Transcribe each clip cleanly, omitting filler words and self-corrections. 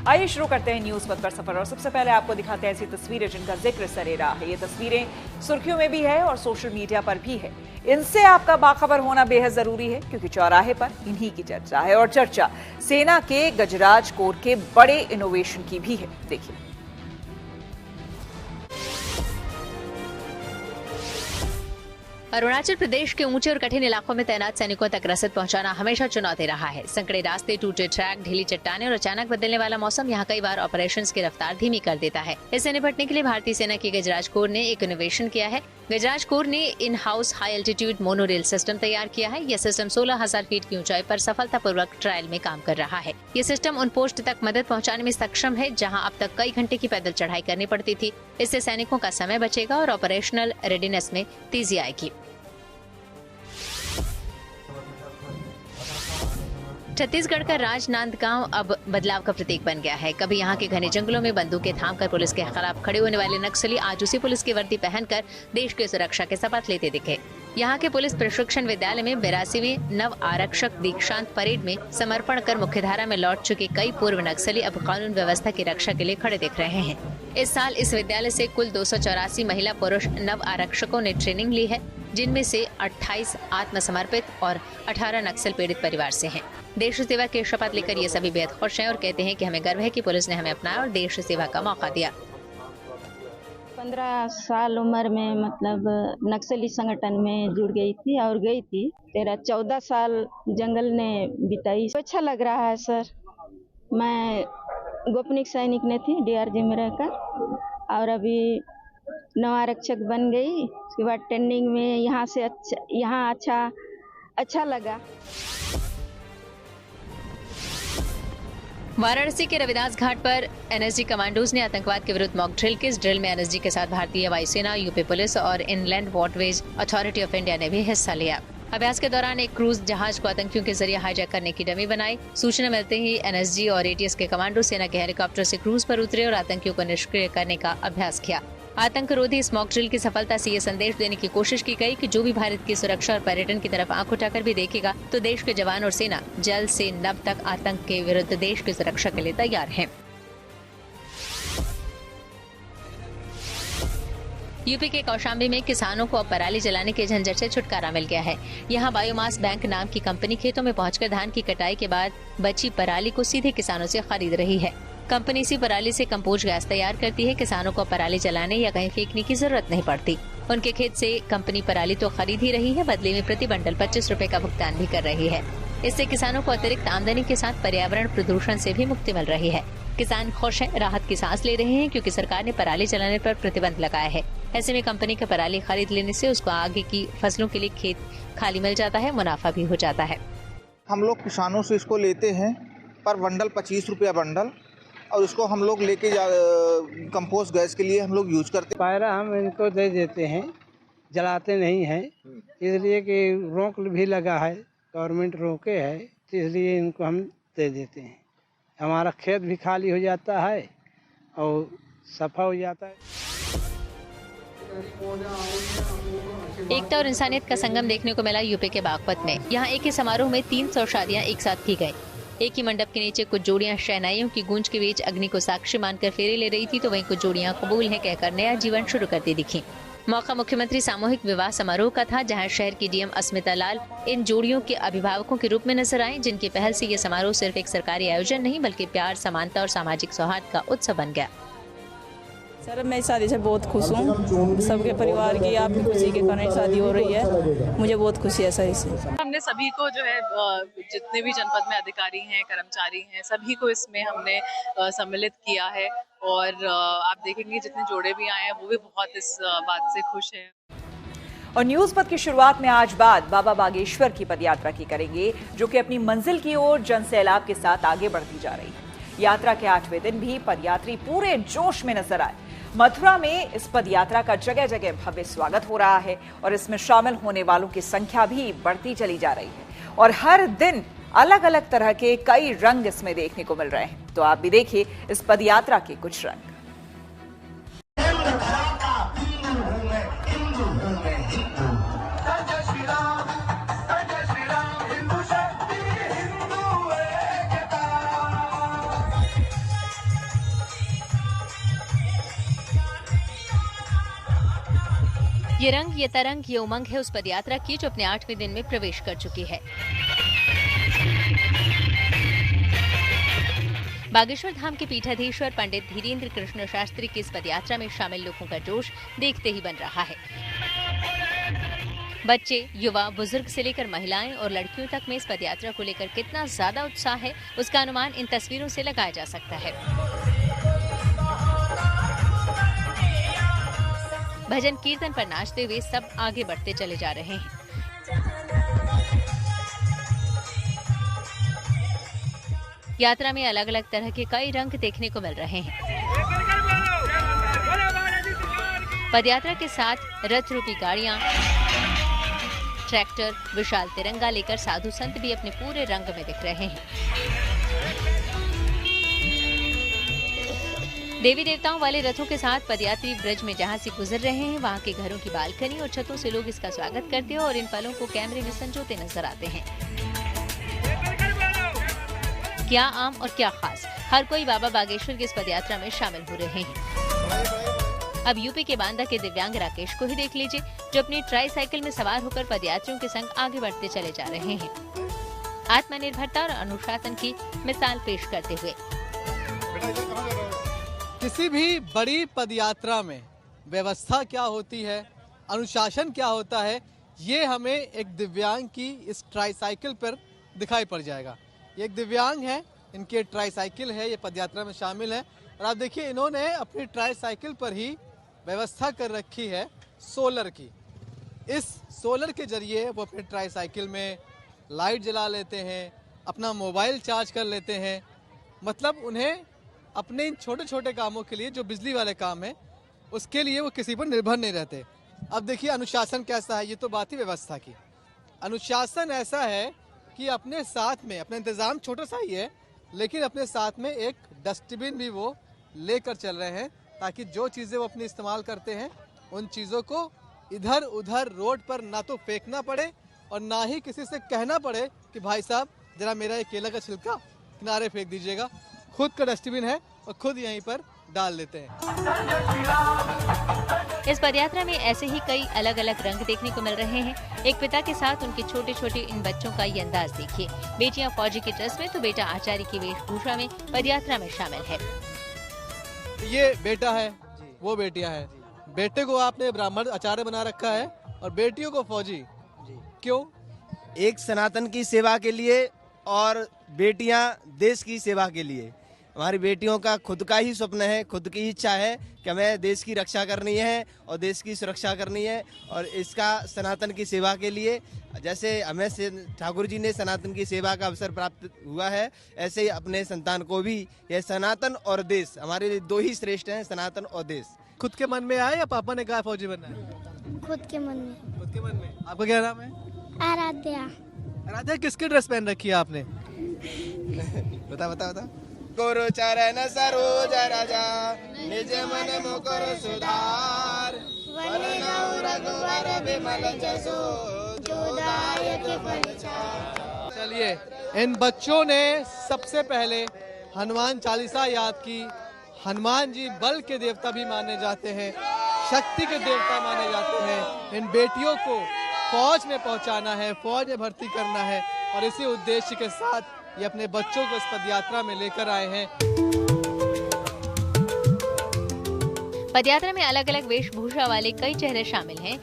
आइए शुरू करते हैं न्यूज पथ पर सफर और सबसे पहले आपको दिखाते हैं ऐसी तस्वीरें जिनका जिक्र सरेरा है। ये तस्वीरें सुर्खियों में भी है और सोशल मीडिया पर भी है। इनसे आपका बाखबर होना बेहद जरूरी है क्योंकि चौराहे पर इन्हीं की चर्चा है और चर्चा सेना के गजराज कोर के बड़े इनोवेशन की भी है। देखिए, अरुणाचल प्रदेश के ऊंचे और कठिन इलाकों में तैनात सैनिकों तक रसद पहुंचाना हमेशा चुनौती रहा है। संकरे रास्ते, टूटे ट्रैक, ढीली चट्टानें और अचानक बदलने वाला मौसम यहाँ कई बार ऑपरेशंस की रफ्तार धीमी कर देता है। इससे निपटने के लिए भारतीय सेना की गजराज कोर ने एक इनोवेशन किया है। गजराज कोर ने in house high altitude monorail system तैयार किया है। यह सिस्टम 16,000 फीट की ऊंचाई पर सफलतापूर्वक ट्रायल में काम कर रहा है। ये सिस्टम उन पोस्ट तक मदद पहुंचाने में सक्षम है जहां अब तक कई घंटे की पैदल चढ़ाई करनी पड़ती थी। इससे सैनिकों का समय बचेगा और ऑपरेशनल रेडीनेस में तेजी आएगी। छत्तीसगढ़ का राजनांदगांव अब बदलाव का प्रतीक बन गया है। कभी यहाँ के घने जंगलों में बंदूकें थामकर पुलिस के खिलाफ खड़े होने वाले नक्सली आज उसी पुलिस की वर्दी पहनकर देश की सुरक्षा के शपथ लेते दिखे। यहाँ के पुलिस प्रशिक्षण विद्यालय में 82वीं नव आरक्षक दीक्षांत परेड में समर्पण कर मुख्यधारा में लौट चुके कई पूर्व नक्सली अब कानून व्यवस्था की रक्षा के लिए खड़े दिख रहे हैं। इस साल इस विद्यालय से कुल 284 महिला पुरुष नव आरक्षकों ने ट्रेनिंग ली है, जिनमें से 28 आत्मसमर्पित और 18 नक्सल पीड़ित परिवार से हैं। देश सेवा की शपथ लेकर ये सभी बेहद खुश हैं और कहते हैं कि हमें गर्व है कि पुलिस ने हमें अपनाया और देश सेवा का मौका दिया। 15 साल उम्र में मतलब नक्सली संगठन में जुड़ गई थी और गई थी। 14 साल जंगल ने बिताई। अच्छा लग रहा है सर। मैं गोपनीय सैनिक ने थी DRG में रहकर और अभी नव आरक्षक बन गई। उसके बाद ट्रेनिंग में यहाँ अच्छा लगा। वाराणसी के रविदास घाट पर NSG कमांडोज ने आतंकवाद के विरुद्ध मॉक ड्रिल की। इस ड्रिल में NSG के साथ भारतीय वायुसेना, यूपी पुलिस और inland waterways authority of India ने भी हिस्सा लिया। अभ्यास के दौरान एक क्रूज जहाज को आतंकियों के जरिए हाईजैक करने की डमी बनाई। सूचना मिलते ही NSG और ATS के कमांडो सेना के हेलीकॉप्टर से क्रूज पर उतरे और आतंकियों को निष्क्रिय करने का अभ्यास किया। आतंकरोधी इस मॉक ड्रिल की सफलता से ये संदेश देने की कोशिश की गई कि जो भी भारत की सुरक्षा और पर्यटन की तरफ आंख उठाकर भी देखेगा तो देश के जवान और सेना जल से नभ तक आतंक के विरुद्ध देश की सुरक्षा के लिए तैयार हैं। यूपी के कौशाम्बी में किसानों को अब पराली जलाने के झंझट से छुटकारा मिल गया है। यहाँ बायोमास बैंक नाम की कंपनी खेतों में पहुंचकर धान की कटाई के बाद बची पराली को सीधे किसानों से खरीद रही है। कंपनी इसी पराली से कंपोस्ट गैस तैयार करती है। किसानों को पराली जलाने या कहीं फेंकने की जरूरत नहीं पड़ती। उनके खेत से कंपनी पराली तो खरीद ही रही है, बदले में प्रति बंडल 25 रुपए का भुगतान भी कर रही है। इससे किसानों को अतिरिक्त आमदनी के साथ पर्यावरण प्रदूषण से भी मुक्ति मिल रही है। किसान खुश हैं, राहत की सांस ले रहे हैं क्योंकि सरकार ने पराली जलाने पर प्रतिबंध लगाया है। ऐसे में कंपनी का पराली खरीद लेने से उसको आगे की फसलों के लिए खेत खाली मिल जाता है, मुनाफा भी हो जाता है। हम लोग किसानों से इसको लेते हैं पर बंडल 25 रुपया बंडल और इसको हम लोग लेके कंपोस्ट गैस के लिए हम लोग यूज करते हैं। पायरा हम इनको दे देते हैं, जलाते नहीं हैं, इसलिए कि रोक भी लगा है, गवर्नमेंट रोके है, इसलिए इनको हम दे देते हैं। हमारा खेत भी खाली हो जाता है और सफा हो जाता है। एकता और इंसानियत का संगम देखने को मिला यूपी के बागपत में। यहाँ एक ही समारोह में 300 शादियाँ एक साथ की गयी। एक ही मंडप के नीचे कुछ जोड़ियां शहनाइयों की गूंज के बीच अग्नि को साक्षी मानकर फेरे ले रही थी तो वहीं कुछ जोड़ियां कबूल हैं कहकर नया जीवन शुरू करती दिखी। मौका मुख्यमंत्री सामूहिक विवाह समारोह का था, जहां शहर की DM अस्मिता लाल इन जोड़ियों के अभिभावकों के रूप में नजर आए, जिनकी पहल से ये समारोह सिर्फ एक सरकारी आयोजन नहीं बल्कि प्यार, समानता और सामाजिक सौहार्द का उत्सव बन गया। सर मैं इस शादी से बहुत खुश हूँ। सबके परिवार की आपकी खुशी के कारण शादी हो रही है, मुझे बहुत खुशी है सर इससे। हमने सभी को जो है जितने भी जनपद में अधिकारी हैं, कर्मचारी हैं, सभी को इसमें हमने सम्मिलित किया है और आप देखेंगे जितने जोड़े भी आए हैं वो भी बहुत इस बात से खुश हैं। और न्यूज पथ की शुरुआत में आज बाबा बागेश्वर की पदयात्रा की करेंगे, जो कि अपनी मंजिल की ओर जन सैलाब के साथ आगे बढ़ती जा रही है। यात्रा के 8वें दिन भी पदयात्री पूरे जोश में नजर आए। मथुरा में इस पदयात्रा का जगह जगह भव्य स्वागत हो रहा है और इसमें शामिल होने वालों की संख्या भी बढ़ती चली जा रही है और हर दिन अलग अलग तरह के कई रंग इसमें देखने को मिल रहे हैं। तो आप भी देखिए इस पदयात्रा के कुछ रंग। ये रंग, ये तरंग, ये उमंग है उस पदयात्रा की जो अपने 8वें दिन में प्रवेश कर चुकी है। बागेश्वर धाम के पीठाधीश्वर पंडित धीरेन्द्र कृष्ण शास्त्री की इस पदयात्रा में शामिल लोगों का जोश देखते ही बन रहा है। बच्चे, युवा, बुजुर्ग से लेकर महिलाएं और लड़कियों तक में इस पदयात्रा को लेकर कितना ज्यादा उत्साह है, उसका अनुमान इन तस्वीरों से लगाया जा सकता है। भजन कीर्तन पर नाचते हुए सब आगे बढ़ते चले जा रहे हैं। यात्रा में अलग अलग तरह के कई रंग देखने को मिल रहे हैं। पदयात्रा के साथ रथ रूपी गाड़ियां, ट्रैक्टर, विशाल तिरंगा लेकर साधु संत भी अपने पूरे रंग में दिख रहे हैं। देवी देवताओं वाले रथों के साथ पदयात्री ब्रज में जहां से गुजर रहे हैं, वहां के घरों की बालकनी और छतों से लोग इसका स्वागत करते हैं और इन पलों को कैमरे में संजोते नजर आते हैं। क्या आम और क्या खास, हर कोई बाबा बागेश्वर की इस पदयात्रा में शामिल हो रहे हैं। अब यूपी के बांदा के दिव्यांग राकेश को ही देख लीजिए, जो अपनी ट्राई साइकिल में सवार होकर पदयात्रियों के संग आगे बढ़ते चले जा रहे हैं, आत्मनिर्भरता और अनुशासन की मिसाल पेश करते हुए। किसी भी बड़ी पदयात्रा में व्यवस्था क्या होती है, अनुशासन क्या होता है, ये हमें एक दिव्यांग की इस ट्राई साइकिल पर दिखाई पड़ जाएगा। ये एक दिव्यांग है, इनके ट्राई साइकिल है, ये पदयात्रा में शामिल है और आप देखिए इन्होंने अपनी ट्राई साइकिल पर ही व्यवस्था कर रखी है सोलर की। इस सोलर के जरिए वो अपने ट्राई साइकिल में लाइट जला लेते हैं, अपना मोबाइल चार्ज कर लेते हैं। मतलब उन्हें अपने इन छोटे छोटे कामों के लिए, जो बिजली वाले काम हैं, उसके लिए वो किसी पर निर्भर नहीं रहते। अब देखिए अनुशासन कैसा है, ये तो बात ही व्यवस्था की। अनुशासन ऐसा है कि अपने साथ में, अपना इंतज़ाम छोटा सा ही है, लेकिन अपने साथ में एक डस्टबिन भी वो लेकर चल रहे हैं, ताकि जो चीज़ें वो अपनी इस्तेमाल करते हैं उन चीज़ों को इधर उधर रोड पर ना तो फेंकना पड़े और ना ही किसी से कहना पड़े कि भाई साहब जरा मेरा ये केला का छिलका किनारे फेंक दीजिएगा। खुद का डस्टबिन है और खुद यहीं पर डाल लेते हैं। इस पदयात्रा में ऐसे ही कई अलग अलग रंग देखने को मिल रहे हैं। एक पिता के साथ उनके छोटे छोटे इन बच्चों का ये अंदाज देखिए। बेटियां फौजी की ड्रेस में तो बेटा आचार्य की वेशभूषा में पदयात्रा में शामिल है। ये बेटा है, वो बेटियां हैं। बेटे को आपने ब्राह्मण आचार्य बना रखा है और बेटियों को फौजी, क्यों? एक सनातन की सेवा के लिए और बेटियां देश की सेवा के लिए। हमारी बेटियों का खुद का ही स्वप्न है, खुद की इच्छा है कि हमें देश की रक्षा करनी है और देश की सुरक्षा करनी है, और इसका सनातन की सेवा के लिए, जैसे हमें ठाकुर जी ने सनातन की सेवा का अवसर प्राप्त हुआ है, ऐसे ही अपने संतान को भी यह सनातन और देश, हमारे लिए दो ही श्रेष्ठ हैं, सनातन और देश। खुद के मन में आया या पापा ने कहा फौजी बनना है? खुद के मन में। खुद के मन में। आपका क्या नाम है? आराध्या। आराध्या, किसकी ड्रेस पहन रखी है आपने? बता बता बता। गुरु चरण सरोज राजा निज मन मुकुर सुधार, वरनौ रघुवर विमल जसो जो दायक फलचार। चलिए, इन बच्चों ने सबसे पहले हनुमान चालीसा याद की। हनुमान जी बल के देवता भी माने जाते हैं, शक्ति के देवता माने जाते हैं। इन बेटियों को फौज में पहुंचाना है, फौज में भर्ती करना है, और इसी उद्देश्य के साथ ये अपने बच्चों को इस पदयात्रा में लेकर आए हैं। पदयात्रा में अलग अलग वेशभूषा वाले कई चेहरे शामिल हैं।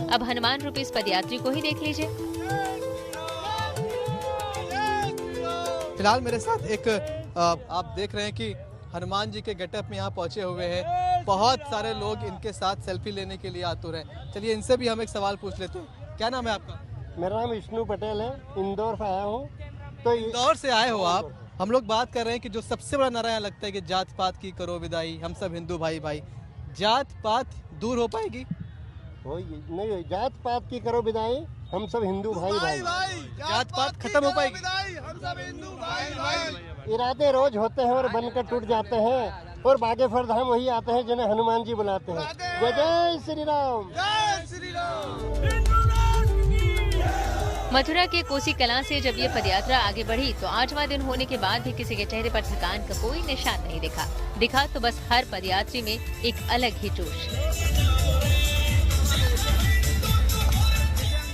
अब हनुमान रूपी इस पदयात्री को ही देख लीजिए। फिलहाल मेरे साथ एक आप देख रहे हैं कि हनुमान जी के गेटअप में यहाँ पहुंचे हुए हैं। बहुत सारे लोग इनके साथ सेल्फी लेने के लिए आतुर हैं। चलिए इनसे भी हम एक सवाल पूछ लेते हैं। क्या नाम है आपका? मेरा नाम विष्णु पटेल है, इंदौर से आया हूँ। तो इंदौर से आए हो आप? हम लोग बात कर रहे हैं कि जो सबसे बड़ा नारा यहाँ लगता है कि जात पात की करो विदाई, हम सब हिंदू भाई भाई। जात पात दूर हो पाएगी? नहीं, जात पात की करो विदाई, हम सब हिंदू भाई भाई। जात पात खत्म हो पाएगी? हम सब हिंदू भाई भाई। इरादे रोज होते हैं और बनकर टूट जाते हैं, और बागेश्वर धाम वही आते हैं जिन्हें हनुमान जी बुलाते हैं। जय जय श्री राम। जय श्री राम। मथुरा के कोसी कलां से जब ये पदयात्रा आगे बढ़ी तो 8वां दिन होने के बाद भी किसी के चेहरे पर थकान का कोई निशान नहीं दिखा तो बस हर पदयात्री में एक अलग ही जोश।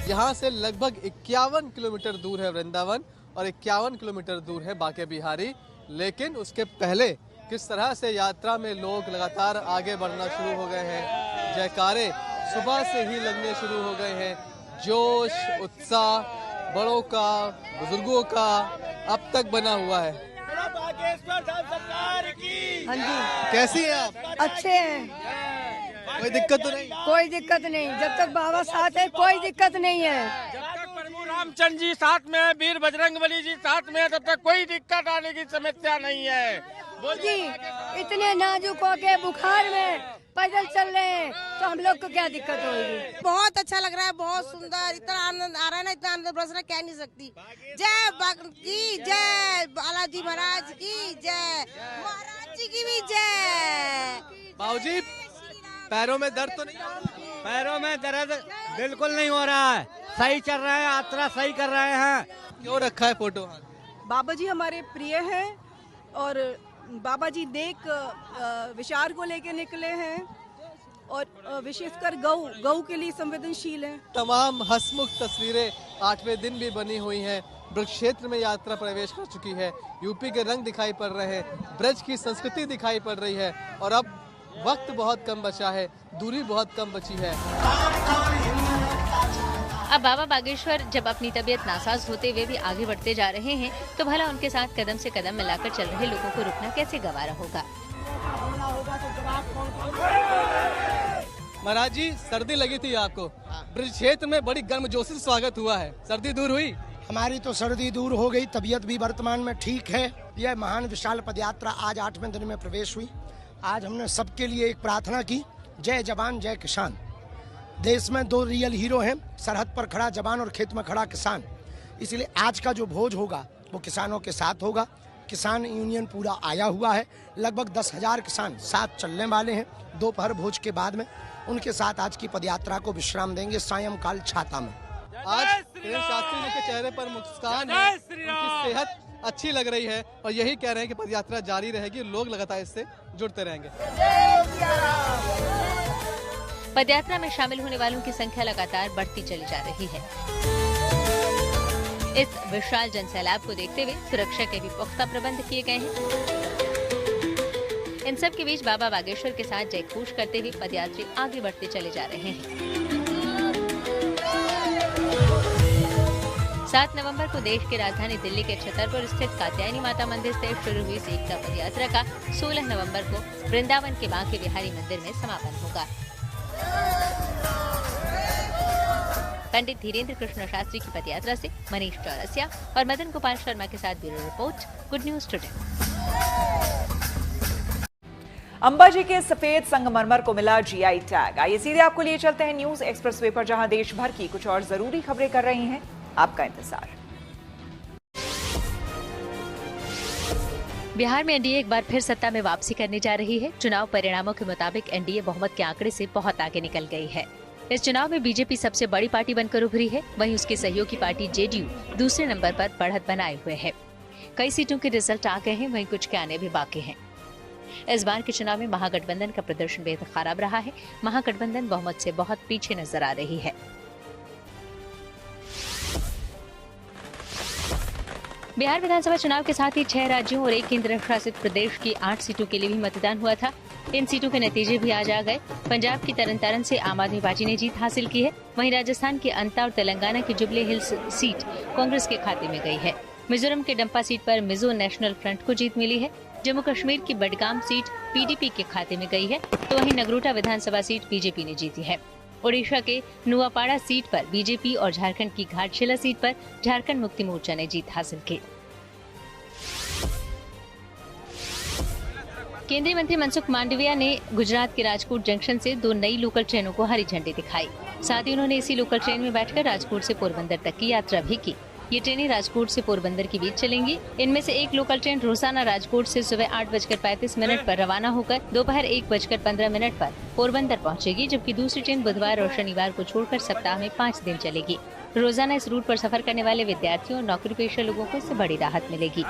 यहाँ से लगभग 51 किलोमीटर दूर है वृंदावन और 51 किलोमीटर दूर है बांके बिहारी। लेकिन उसके पहले किस तरह से यात्रा में लोग लगातार आगे बढ़ना शुरू हो गए हैं, जयकारे सुबह से ही लगने शुरू हो गए हैं। जोश उत्साह बड़ों का बुजुर्गों का अब तक बना हुआ है। हाँ जी, कैसी है आप? अच्छे हैं, कोई दिक्कत तो नहीं? कोई दिक्कत नहीं, जब तक बाबा साथ है कोई दिक्कत नहीं है। जब तक प्रभु रामचंद्र जी साथ में है, वीर बजरंगबली जी साथ में है, तब तक कोई दिक्कत आने की समस्या नहीं है। जी, इतने नाजुक हो के बुखार में पैदल चल रहे हैं तो हम लोग को क्या दिक्कत होगी। बहुत अच्छा लग रहा है, बहुत सुंदर, इतना आनंद आ रहा है ना, इतना आनंद बरस रहा है, कह नहीं सकती। जय बालाजी महाराज की जय, महाराज जी की भी जय। बाबूजी पैरों में दर्द तो नहीं? पैरों में दर्द बिल्कुल नहीं हो रहा है, सही चल रहा है, यात्रा सही कर रहे हैं। क्यों रखा है फोटो? बाबा जी हमारे प्रिय हैं और बाबा जी देख विचार को लेके निकले हैं और विशेषकर गौ के लिए संवेदनशील हैं। तमाम हंसमुख तस्वीरें 8वें दिन भी बनी हुई हैं। ब्रज क्षेत्र में यात्रा प्रवेश कर चुकी है, यूपी के रंग दिखाई पड़ रहे हैं, ब्रज की संस्कृति दिखाई पड़ रही है और अब वक्त बहुत कम बचा है, दूरी बहुत कम बची है। अब बाबा बागेश्वर जब अपनी तबीयत नासाज होते हुए भी आगे बढ़ते जा रहे हैं तो भला उनके साथ कदम से कदम मिलाकर चल रहे लोगों को रुकना कैसे गवारा होगा। महाराज जी, सर्दी लगी थी आपको, ब्रज क्षेत्र में बड़ी गर्मजोशी से स्वागत हुआ है, सर्दी दूर हुई? हमारी तो सर्दी दूर हो गई, तबीयत भी वर्तमान में ठीक है। यह महान विशाल पदयात्रा आज 8वें दिन में प्रवेश हुई। आज हमने सबके लिए एक प्रार्थना की, जय जवान जय किसान। देश में 2 रियल हीरो हैं, सरहद पर खड़ा जवान और खेत में खड़ा किसान। इसलिए आज का जो भोज होगा वो किसानों के साथ होगा। किसान यूनियन पूरा आया हुआ है, लगभग 10,000 किसान साथ चलने वाले हैं। दोपहर भोज के बाद में उनके साथ आज की पदयात्रा को विश्राम देंगे सायंकाल छाता में। आज शास्त्री जी के चेहरे पर मुस्कान है, उनकी सेहत अच्छी लग रही है और यही कह रहे हैं कि पदयात्रा जारी रहेगी, लोग लगातार इससे जुड़ते रहेंगे। पदयात्रा में शामिल होने वालों की संख्या लगातार बढ़ती चली जा रही है। इस विशाल जनसैलाब को देखते हुए सुरक्षा के भी पुख्ता प्रबंध किए गए हैं। इन सब के बीच बाबा बागेश्वर के साथ जयघोष करते हुए पदयात्री आगे बढ़ते चले जा रहे हैं। 7 नवंबर को देश की राजधानी दिल्ली के छतरपुर स्थित कात्यायनी माता मंदिर से शुरू हुई एकता पदयात्रा का 16 नवंबर को वृंदावन के बांके बिहारी मंदिर में समापन होगा। पंडित धीरेन्द्र कृष्ण शास्त्री की पदयात्रा से मनीष चौरसिया और मदन गोपाल शर्मा के साथ bureau report, good news today. Ambaji के सफेद संगमरमर को मिला जीआई टैग। आइए सीधे आपको लिए चलते हैं न्यूज एक्सप्रेसवे पर, जहां देश भर की कुछ और जरूरी खबरें कर रही हैं आपका इंतजार। बिहार में एनडीए एक बार फिर सत्ता में वापसी करने जा रही है। चुनाव परिणामों के मुताबिक एनडीए बहुमत के आंकड़े से बहुत आगे निकल गई है। इस चुनाव में बीजेपी सबसे बड़ी पार्टी बनकर उभरी है, वहीं उसकी सहयोगी पार्टी जेडीयू दूसरे नंबर पर बढ़त बनाए हुए है। कई सीटों के रिजल्ट आ गए हैं, वहीं कुछ के आने भी बाकी हैं। इस बार के चुनाव में महागठबंधन का प्रदर्शन बेहद खराब रहा है। महागठबंधन बहुमत से बहुत पीछे नजर आ रही है। बिहार विधानसभा चुनाव के साथ ही 6 राज्यों और 1 केंद्र शासित प्रदेश की 8 सीटों के लिए भी मतदान हुआ था। इन सीटों के नतीजे भी आज आ गए। पंजाब की तरन से आम आदमी पार्टी ने जीत हासिल की है, वहीं राजस्थान के अंता और तेलंगाना की जुबली हिल्स सीट कांग्रेस के खाते में गई है। मिजोरम के डंपा सीट पर मिजो नेशनल फ्रंट को जीत मिली है। जम्मू कश्मीर की बडगाम सीट पीडीपी के खाते में गई है, तो वहीं नगरोटा विधानसभा सीट बीजेपी ने जीती है। ओडिशा के नुआपाड़ा सीट पर बीजेपी और झारखंड की घाटशिला सीट पर झारखंड मुक्ति मोर्चा ने जीत हासिल की। केंद्रीय मंत्री मनसुख मांडविया ने गुजरात के राजकोट जंक्शन से 2 नई लोकल ट्रेनों को हरी झंडी दिखाई। साथ ही उन्होंने इसी लोकल ट्रेन में बैठकर राजकोट से पोरबंदर तक की यात्रा भी की। ये ट्रेनें राजकोट से पोरबंदर के बीच चलेंगी। इनमें से एक लोकल ट्रेन रोजाना राजकोट से सुबह 8:35 पर रवाना होकर दोपहर 1:15 पर पोरबंदर पहुंचेगी, जबकि दूसरी ट्रेन बुधवार और शनिवार को छोड़कर सप्ताह में 5 दिन चलेगी। रोजाना इस रूट पर सफर करने वाले विद्यार्थियों और नौकरी पेशा लोगों को इससे बड़ी राहत मिलेगी।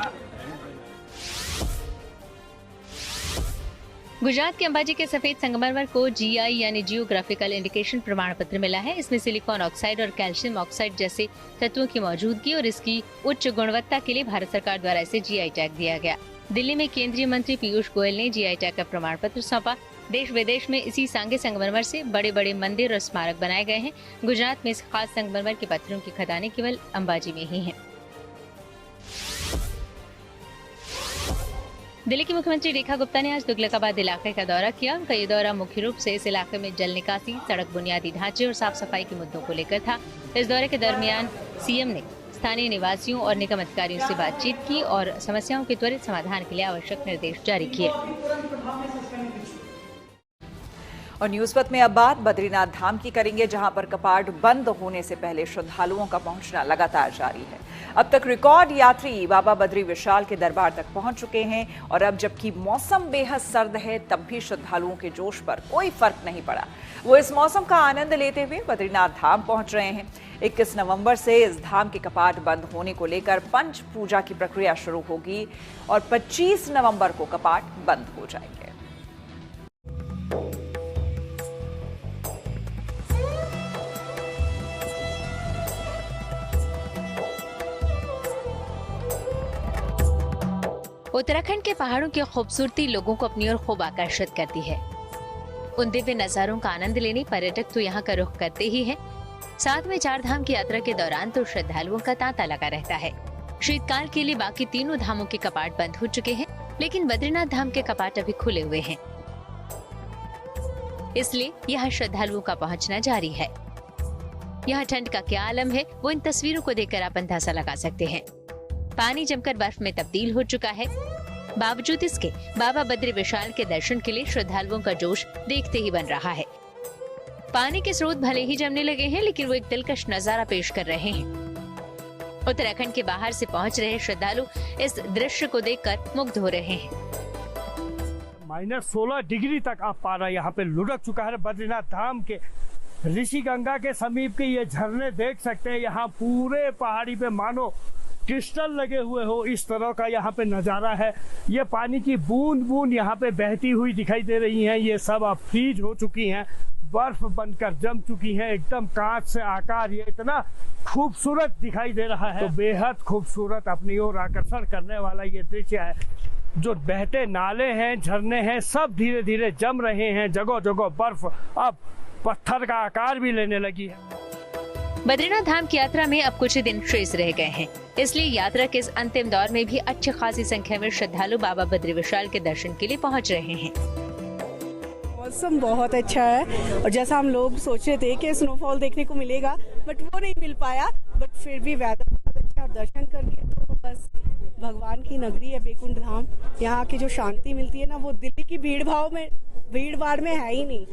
गुजरात के अंबाजी के सफेद संगमरमर को GI यानी जियोग्राफिकल इंडिकेशन प्रमाण पत्र मिला है। इसमें सिलिकॉन ऑक्साइड और कैल्शियम ऑक्साइड जैसे तत्वों की मौजूदगी और इसकी उच्च गुणवत्ता के लिए भारत सरकार द्वारा इसे GI टैग दिया गया। दिल्ली में केंद्रीय मंत्री पीयूष गोयल ने GI टैग का प्रमाण पत्र सौंपा। देश विदेश में इसी सांगे संगमरमर से बड़े बड़े मंदिर और स्मारक बनाए गए हैं। गुजरात में इस खास संगमरमर के पत्थरों की खदानें केवल अंबाजी में ही हैं। दिल्ली की मुख्यमंत्री रेखा गुप्ता ने आज तुगलकाबाद इलाके का दौरा किया। उनका ये दौरा मुख्य रूप से इस इलाके में जल निकासी, सड़क बुनियादी ढांचे और साफ सफाई के मुद्दों को लेकर था। इस दौरे के दरमियान सीएम ने स्थानीय निवासियों और निगम अधिकारियों से बातचीत की और समस्याओं के त्वरित समाधान के लिए आवश्यक निर्देश जारी किए। और न्यूज़ पथ में अब बात बद्रीनाथ धाम की करेंगे, जहां पर कपाट बंद होने से पहले श्रद्धालुओं का पहुंचना लगातार जारी है। अब तक रिकॉर्ड यात्री बाबा बद्री विशाल के दरबार तक पहुंच चुके हैं और अब जबकि मौसम बेहद सर्द है तब भी श्रद्धालुओं के जोश पर कोई फर्क नहीं पड़ा। वो इस मौसम का आनंद लेते हुए बद्रीनाथ धाम पहुंच रहे हैं। 21 नवंबर से इस धाम के कपाट बंद होने को लेकर पंच पूजा की प्रक्रिया शुरू होगी और 25 नवंबर को कपाट बंद हो जाएंगे। उत्तराखंड के पहाड़ों की खूबसूरती लोगों को अपनी ओर खूब आकर्षित करती है। उन दिव्य नजारों का आनंद लेने पर्यटक तो यहाँ का रुख करते ही हैं। साथ में 4 धाम की यात्रा के दौरान तो श्रद्धालुओं का तांता लगा रहता है। शीतकाल के लिए बाकी तीनों धामों के कपाट बंद हो चुके हैं, लेकिन बद्रीनाथ धाम के कपाट अभी खुले हुए हैं, इसलिए यहाँ श्रद्धालुओं का पहुँचना जारी है। यहाँ ठंड का क्या आलम है वो इन तस्वीरों को देखकर आप अंदाजा लगा सकते हैं। पानी जमकर बर्फ में तब्दील हो चुका है। बावजूद इसके बाबा बद्री विशाल के दर्शन के लिए श्रद्धालुओं का जोश देखते ही बन रहा है। पानी के स्रोत भले ही जमने लगे हैं, लेकिन वो एक दिलकश नजारा पेश कर रहे हैं। उत्तराखंड के बाहर से पहुंच रहे श्रद्धालु इस दृश्य को देखकर मुग्ध हो रहे हैं। -16 डिग्री तक आप पारा यहाँ पे लुढ़क चुका है। बद्रीनाथ धाम के ऋषि गंगा के समीप के ये झरने देख सकते हैं। यहाँ पूरे पहाड़ी पे मानो क्रिस्टल लगे हुए हो, इस तरह का यहाँ पे नज़ारा है। ये पानी की बूंद बूंद यहाँ पे बहती हुई दिखाई दे रही हैं। ये सब अब फ्रीज हो चुकी हैं, बर्फ बनकर जम चुकी हैं। एकदम कांच से आकार, ये इतना खूबसूरत दिखाई दे रहा है। तो बेहद खूबसूरत, अपनी ओर आकर्षण करने वाला ये दृश्य है। जो बहते नाले हैं, झरने हैं, सब धीरे धीरे जम रहे हैं। जगह जगह बर्फ अब पत्थर का आकार भी लेने लगी है। बद्रीनाथ धाम की यात्रा में अब कुछ ही दिन शेष रह गए हैं, इसलिए यात्रा के इस अंतिम दौर में भी अच्छी खासी संख्या में श्रद्धालु बाबा बद्री विशाल के दर्शन के लिए पहुंच रहे हैं। मौसम बहुत अच्छा है और जैसा हम लोग सोच रहे थे कि स्नोफॉल देखने को मिलेगा, बट वो नहीं मिल पाया। बट फिर भी वेदर बहुत अच्छा और दर्शन करके तो बस भगवान की नगरी है वैकुंठ धाम। यहाँ की जो शांति मिलती है ना, वो दिल्ली की भीड़ भाड़ में है ही नहीं।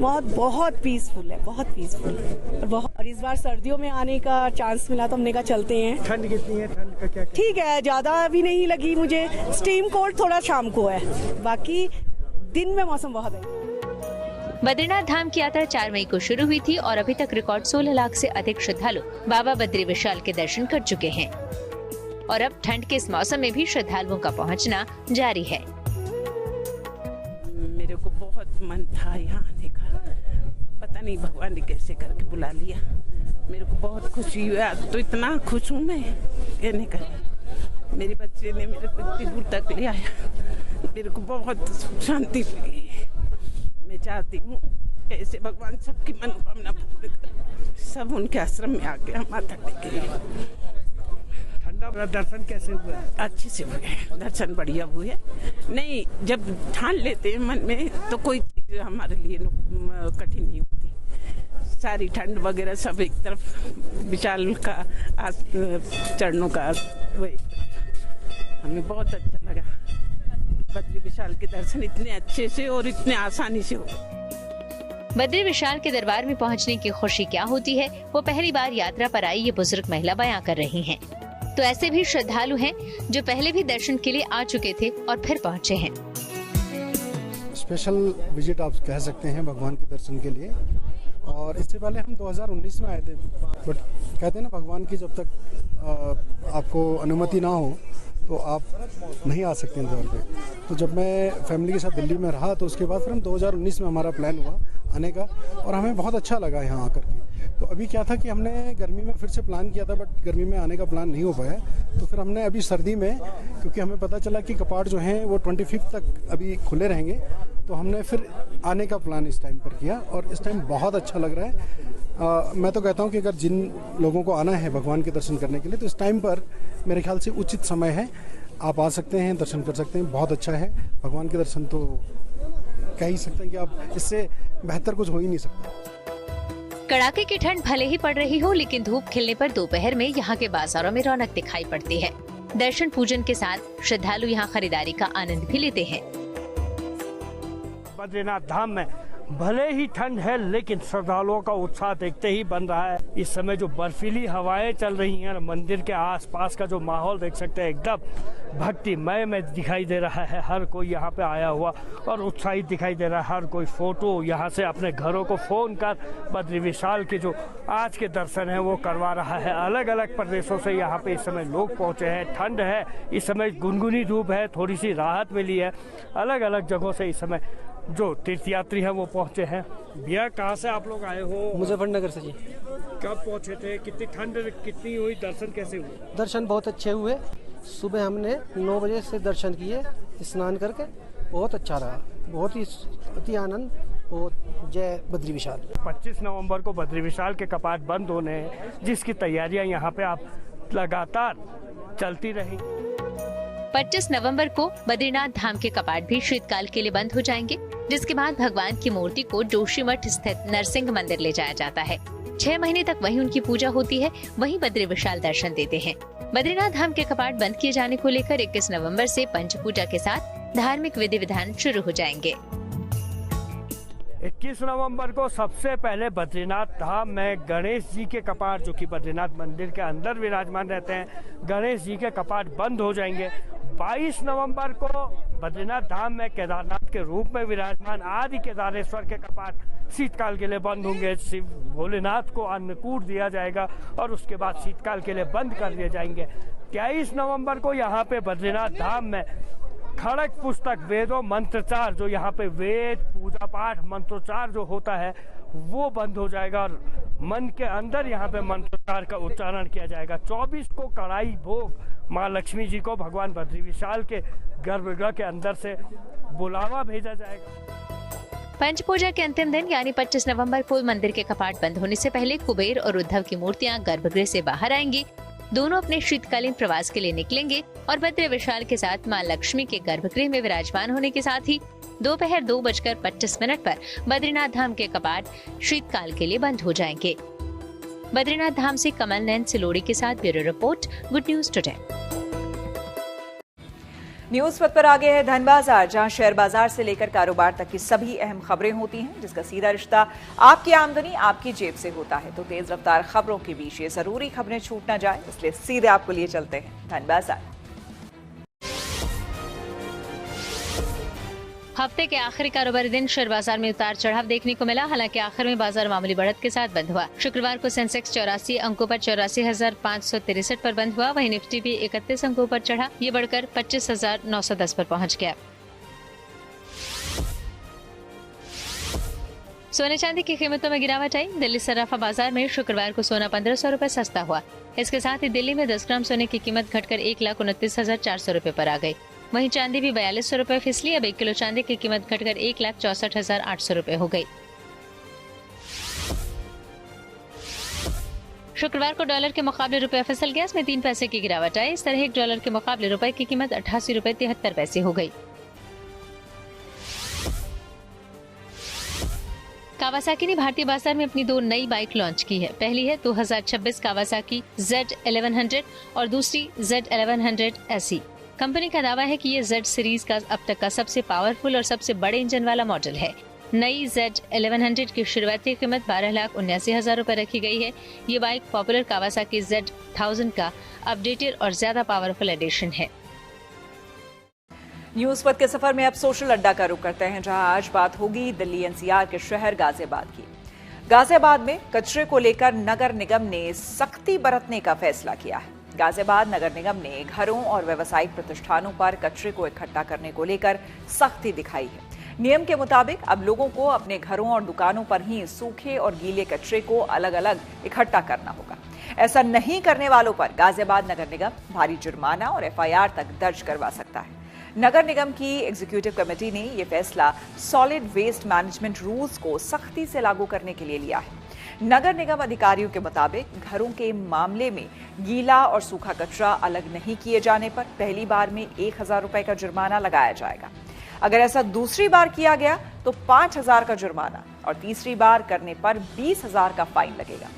बहुत पीसफुल है, बहुत पीसफुल है। और इस बार सर्दियों में आने का चांस मिला तो हमने कहा चलते हैं। ठंड कितनी है? ठंड का क्या? ठीक है, ज्यादा भी नहीं लगी मुझे। स्टीम कोल्ड थोड़ा शाम को है, बाकी दिन में मौसम बहुत है। बद्रीनाथ धाम की यात्रा 4 मई को शुरू हुई थी और अभी तक रिकॉर्ड 16 लाख से अधिक श्रद्धालु बाबा बद्री विशाल के दर्शन कर चुके हैं और अब ठंड के इस मौसम में भी श्रद्धालुओं का पहुंचना जारी है। मेरे को बहुत मन था यहाँ आने का, पता नहीं भगवान ने कैसे करके बुला लिया। मेरे को बहुत खुशी हुई, आज तो इतना खुश हूँ मैं कहने का। मेरे बच्चे ने मेरे को इतनी दूर तक ले आया, मेरे को बहुत शांति मिली। मैं चाहती हूँ ऐसे भगवान सबकी मनोकामना पूरी करे। सब उनके आश्रम में आ गया माता टेके। ठंडा दर्शन कैसे हुआ? अच्छे से हुए, दर्शन बढ़िया हुए। नहीं, जब ठान लेते हैं मन में तो कोई चीज हमारे लिए कठिन नहीं होती। सारी ठंड वगैरह सब एक तरफ, विशाल का चरणों का वो एक तरफ। हमें बहुत अच्छा लगा। बद्री विशाल के दर्शन इतने अच्छे से और इतने आसानी से हो। बद्री विशाल के दरबार में पहुंचने की खुशी क्या होती है, वो पहली बार यात्रा पर आई ये बुजुर्ग महिला बयां कर रही हैं। तो ऐसे भी श्रद्धालु हैं जो पहले भी दर्शन के लिए आ चुके थे और फिर पहुंचे हैं। स्पेशल विजिट आप कह सकते हैं भगवान के दर्शन के लिए। और इससे पहले हम 2019 में आए थे, बट कहते हैं ना भगवान की जब तक आपको अनुमति ना हो तो आप नहीं आ सकते इंदौर पे। तो जब मैं फैमिली के साथ दिल्ली में रहा तो उसके बाद फिर हम 2019 में हमारा प्लान हुआ आने का, और हमें बहुत अच्छा लगा यहाँ आकर के। तो अभी क्या था कि हमने गर्मी में फिर से प्लान किया था, बट गर्मी में आने का प्लान नहीं हो पाया। तो फिर हमने अभी सर्दी में, क्योंकि हमें पता चला कि कपाट जो हैं वो 25 तक अभी खुले रहेंगे, तो हमने फिर आने का प्लान इस टाइम पर किया और इस टाइम बहुत अच्छा लग रहा है। मैं तो कहता हूँ कि अगर जिन लोगों को आना है भगवान के दर्शन करने के लिए, तो इस टाइम पर मेरे ख्याल से उचित समय है। आप आ सकते हैं, दर्शन कर सकते हैं, बहुत अच्छा है। भगवान के दर्शन तो कह ही सकते हैं कि आप इससे बेहतर कुछ हो ही नहीं सकता। कड़ाके की ठंड भले ही पड़ रही हो, लेकिन धूप खिलने पर दोपहर में यहाँ के बाजारों में रौनक दिखाई पड़ती है। दर्शन पूजन के साथ श्रद्धालु यहाँ खरीदारी का आनंद भी लेते हैं। बद्रीनाथ धाम में भले ही ठंड है, लेकिन श्रद्धालुओं का उत्साह देखते ही बन रहा है। इस समय जो बर्फीली हवाएं चल रही हैं, मंदिर के आसपास का जो माहौल देख सकते हैं, एकदम भक्तिमय में दिखाई दे रहा है। हर कोई यहाँ पे आया हुआ और उत्साहित दिखाई दे रहा है। हर कोई फोटो यहाँ से अपने घरों को फोन कर बद्री विशाल के जो आज के दर्शन है वो करवा रहा है। अलग अलग प्रदेशों से यहाँ पे इस समय लोग पहुँचे हैं। ठंड है, इस समय गुनगुनी धूप है, थोड़ी सी राहत मिली है। अलग अलग जगहों से इस समय जो तीर्थयात्री हैं वो पहुंचे हैं। भैया, कहाँ से आप लोग आए हो? मुजफ्फरनगर से जी। कब पहुंचे थे? कितनी ठंड कितनी हुई? दर्शन कैसे हुए? दर्शन बहुत अच्छे हुए। सुबह हमने 9 बजे से दर्शन किए, स्नान करके। बहुत अच्छा रहा, बहुत ही अति आनंद। और जय बद्री विशाल। 25 नवंबर को बद्री विशाल के कपाट बंद होने हैं, जिसकी तैयारियां यहाँ पे आप लगातार चलती रही। 25 नवंबर को बद्रीनाथ धाम के कपाट भी शीतकाल के लिए बंद हो जाएंगे, जिसके बाद भगवान की मूर्ति को जोशीमठ स्थित नरसिंह मंदिर ले जाया जाता है। 6 महीने तक वहीं उनकी पूजा होती है, वहीं बद्री विशाल दर्शन देते हैं। बद्रीनाथ धाम के कपाट बंद किए जाने को लेकर 21 नवंबर से पंच पूजा के साथ धार्मिक विधि विधान शुरू हो जाएंगे। 21 नवंबर को सबसे पहले बद्रीनाथ धाम में गणेश जी के कपाट, जो कि बद्रीनाथ मंदिर के अंदर विराजमान रहते हैं, गणेश जी के कपाट बंद हो जाएंगे। 22 नवंबर को बद्रीनाथ धाम में केदारनाथ के रूप में विराजमान आदि केदारेश्वर के कपाट शीतकाल के लिए बंद होंगे। शिव भोलेनाथ को अन्नकूट दिया जाएगा और उसके बाद शीतकाल के लिए बंद कर दिए जाएंगे। 23 नवंबर को यहाँ पे बद्रीनाथ धाम में खड़ग पुस्तक वेदों मंत्रोच्चार, जो यहाँ पे वेद पूजा पाठ मंत्रोच्चार जो होता है वो बंद हो जाएगा और मन के अंदर यहाँ पे मंत्रोच्चार का उच्चारण किया जाएगा। 24 को कढ़ाई भोग माँ लक्ष्मी जी को भगवान बद्री विशाल के गर्भगृह के अंदर से बुलावा भेजा जाएगा। पंच पूजा के अंतिम दिन यानी 25 नवंबर को मंदिर के कपाट बंद होने से पहले कुबेर और उद्धव की मूर्तियां गर्भगृह से बाहर आएंगी। दोनों अपने शीतकालीन प्रवास के लिए निकलेंगे और बद्री विशाल के साथ मां लक्ष्मी के गर्भगृह में विराजमान होने के साथ ही दोपहर 2:25 पर बद्रीनाथ धाम के कपाट शीतकाल के लिए बंद हो जाएंगे। बद्रीनाथ धाम से कमल नैन सिलोड़ी के साथ bureau report, good news today. News पथ पर आगे है धन बाजार, जहां शेयर बाजार से लेकर कारोबार तक की सभी अहम खबरें होती हैं, जिसका सीधा रिश्ता आपकी आमदनी आपकी जेब से होता है। तो तेज रफ्तार खबरों के बीच ये जरूरी खबरें छूट ना जाए, इसलिए सीधे आपको लिए चलते हैं धन बाजार। हफ्ते के आखिरी कारोबारी दिन शेयर बाजार में उतार चढ़ाव देखने को मिला। हालांकि आखिर में बाजार मामूली बढ़त के साथ बंद हुआ। शुक्रवार को सेंसेक्स 84 अंकों पर 84,563 पर बंद हुआ। वहीं निफ्टी भी 31 अंकों पर चढ़ा, ये बढ़कर 25,910 पर पहुंच गया। सोने चांदी की कीमतों में गिरावट आई। दिल्ली सराफा बाजार में शुक्रवार को सोना 1500 रुपए सस्ता हुआ। इसके साथ ही दिल्ली में 10 ग्राम सोने की कीमत घटकर 1,29,400 रुपए पर आ गई। वहीं चांदी भी 4200 रुपए फिसली। अब 1 किलो चांदी की कीमत घटकर 1,64,800 रुपए हो गई। शुक्रवार को डॉलर के मुकाबले रुपया फिसल गया, इसमें 3 पैसे की गिरावट आई। इस तरह 1 डॉलर के मुकाबले रुपए की कीमत 88 रुपए 73 पैसे हो गई। कावासाकी ने भारतीय बाजार में अपनी 2 नई बाइक लॉन्च की है। पहली है 2026 कावासाकी Z1100 और दूसरी Z1100 SE। कंपनी का दावा है कि ये Z सीरीज का अब तक का सबसे पावरफुल और सबसे बड़े इंजन वाला मॉडल है। नई Z1100 की शुरुआती कीमत 12,79,000 रुपए रखी गई है। ये बाइक पॉपुलर कावासाकी Z1000 का अपडेटेड और ज्यादा पावरफुल एडिशन है। न्यूज पथ के सफर में अब सोशल अड्डा का रुख करते हैं, जहां आज बात होगी दिल्ली NCR के शहर गाजियाबाद की। गाजियाबाद में कचरे को लेकर नगर निगम ने सख्ती बरतने का फैसला किया है। गाजियाबाद नगर निगम ने घरों और व्यावसायिक प्रतिष्ठानों पर कचरे को इकट्ठा करने को लेकर सख्ती दिखाई है। नियम के मुताबिक अब लोगों को अपने घरों और दुकानों पर ही सूखे और गीले कचरे को अलग अलग इकट्ठा करना होगा। ऐसा नहीं करने वालों पर गाजियाबाद नगर निगम भारी जुर्माना और FIR तक दर्ज करवा सकता है। नगर निगम की एग्जीक्यूटिव कमेटी ने यह फैसला सॉलिड वेस्ट मैनेजमेंट रूल्स को सख्ती से लागू करने के लिए लिया है। नगर निगम अधिकारियों के मुताबिक घरों के मामले में गीला और सूखा कचरा अलग नहीं किए जाने पर पहली बार में 1000 रुपए का जुर्माना लगाया जाएगा। अगर ऐसा दूसरी बार किया गया तो 5000 का जुर्माना और तीसरी बार करने पर 20,000 का फाइन लगेगा।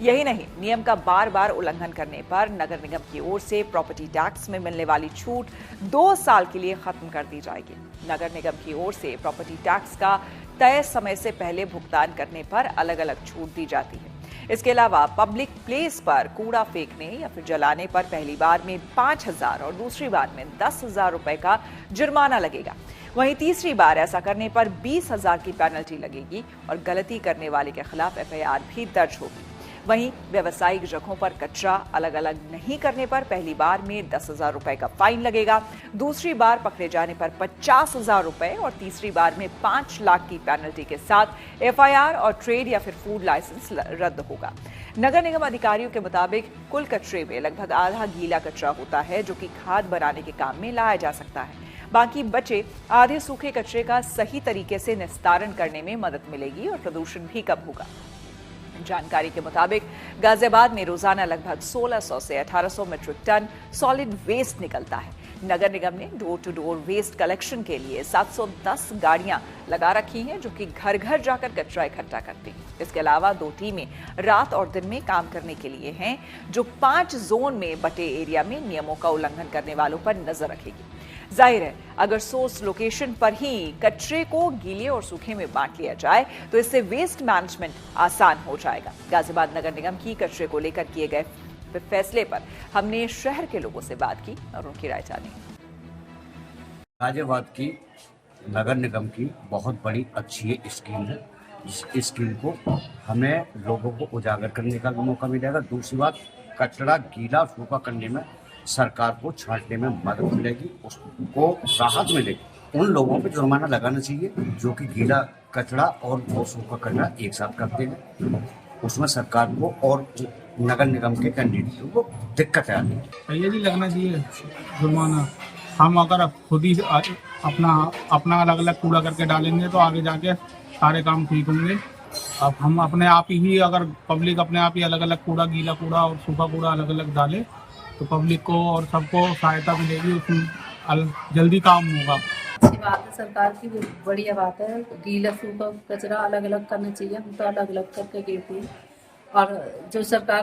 यही नहीं, नियम का बार बार उल्लंघन करने पर नगर निगम की ओर से प्रॉपर्टी टैक्स में मिलने वाली छूट 2 साल के लिए खत्म कर दी जाएगी। नगर निगम की ओर से प्रॉपर्टी टैक्स का तय समय से पहले भुगतान करने पर अलग अलग छूट दी जाती है। इसके अलावा पब्लिक प्लेस पर कूड़ा फेंकने या फिर जलाने पर पहली बार में 5000 और दूसरी बार में 10,000 रुपए का जुर्माना लगेगा। वहीं तीसरी बार ऐसा करने पर 20,000 की पेनल्टी लगेगी और गलती करने वाले के खिलाफ FIR भी दर्ज होगी। वहीं व्यावसायिक जगहों पर कचरा अलग अलग नहीं करने पर पहली बार में 10,000 रुपए का फाइन लगेगा, दूसरी बार पकड़े जाने पर 50,000 रुपए और तीसरी बार में 5 लाख की पेनल्टी के साथ FIR और ट्रेड या फिर फूड लाइसेंस रद्द होगा। नगर निगम अधिकारियों के मुताबिक कुल कचरे में लगभग आधा गीला कचरा होता है जो कि खाद बनाने के काम में लाया जा सकता है। बाकी बचे आधे सूखे कचरे का सही तरीके से निस्तारण करने में मदद मिलेगी और प्रदूषण भी कम होगा। जानकारी के मुताबिक गाजियाबाद में रोजाना लगभग 1600 से 1800 मीट्रिक टन सॉलिड वेस्ट निकलता है। नगर निगम ने door to door waste collection के लिए 710 गाड़ियां लगा रखी हैं जो कि घर घर जाकर कचरा इकट्ठा करती हैं। इसके अलावा 2 टीमें रात और दिन में काम करने के लिए हैं जो 5 जोन में बटे एरिया में नियमों का उल्लंघन करने वालों पर नजर रखेगी। जाहिर है, अगर सोर्स लोकेशन पर ही कचरे को गीले और सूखे में बांट लिया जाए तो इससे वेस्ट मैनेजमेंट आसान हो जाएगा। गाजियाबाद नगर निगम की कचरे को लेकर किए गए फैसले पर हमने शहर के लोगों से बात की और उनकी राय जानी। गाजियाबाद की नगर निगम की बहुत बड़ी अच्छी स्कीम है। इस स्कीम को हमें लोगों को उजागर करने का भी मौका मिलेगा। दूसरी बात, कचरा गीला सूखा करने में सरकार को छांटने में मदद मिलेगी, उसको राहत मिलेगी। उन लोगों पर जुर्माना लगाना चाहिए जो कि गीला कचरा और वो सूखा कचरा एक साथ करते हैं। उसमें सरकार को और नगर निगम के कैंडिडेटों को दिक्कत आती है। ये भी लगना चाहिए जुर्माना। हम अगर खुद ही अपना अलग अलग कूड़ा करके डालेंगे तो आगे जाके सारे काम ठीक होंगे। अब हम अपने आप ही अगर पब्लिक अपने आप ही अलग अलग कूड़ा, गीला कूड़ा और सूखा कूड़ा अलग अलग डाले तो पब्लिक को और सबको सहायता मिलेगी, उसमें जल्दी काम होगा। अच्छी बात है, सरकार की बढ़िया बात है। गीला सूखा कचरा अलग अलग करना चाहिए, हम तो अलग अलग करके देते हैं और जो सरकार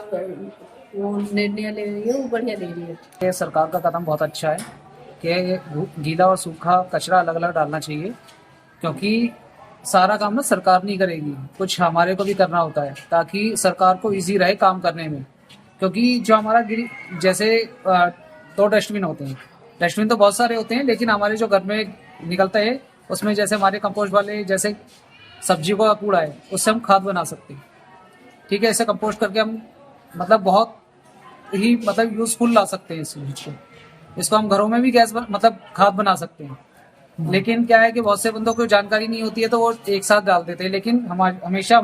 वो निर्णय ले रही है वो बढ़िया ले रही है। ये सरकार का कदम बहुत अच्छा है कि गीला और सूखा कचरा अलग अलग डालना चाहिए, क्योंकि सारा काम ना सरकार नहीं करेगी, कुछ हमारे को भी करना होता है ताकि सरकार को इजी रहे काम करने में। क्योंकि जो हमारा जैसे 2 डस्टबिन होते हैं, डस्टबिन तो बहुत सारे होते हैं, लेकिन हमारे जो घर में निकलता है उसमें जैसे हमारे कंपोस्ट वाले जैसे सब्जी का कूड़ा है उससे हम खाद बना सकते हैं। ठीक है, ऐसे कंपोस्ट करके हम बहुत ही यूजफुल ला सकते हैं इस चीज को। इसको हम घरों में भी गैस खाद बना सकते हैं। लेकिन क्या है कि बहुत से बंदों को जानकारी नहीं होती है तो वो एक साथ डाल देते हैं। लेकिन हमेशा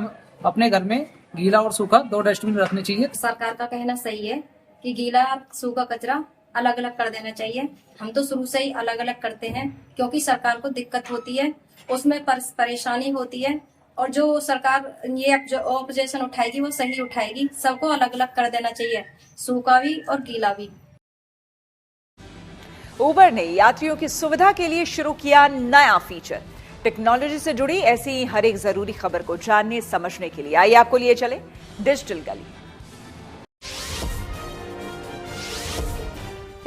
अपने घर में गीला और सूखा 2 डस्टबिन रखने चाहिए। सरकार का कहना सही है कि गीला सूखा कचरा अलग अलग कर देना चाहिए। हम तो शुरू से ही अलग अलग करते हैं क्योंकि सरकार को दिक्कत होती है, उसमें परेशानी होती है और जो सरकार ये जो ऑपोजिशन उठाएगी वो सही उठाएगी। सबको अलग अलग कर देना चाहिए, सूखा भी और गीला भी। उबर ने यात्रियों की सुविधा के लिए शुरू किया नया फीचर। टेक्नोलॉजी से जुड़ी ऐसी हर एक जरूरी खबर को जानने समझने के लिए आइए आपको लिए चले डिजिटल गली।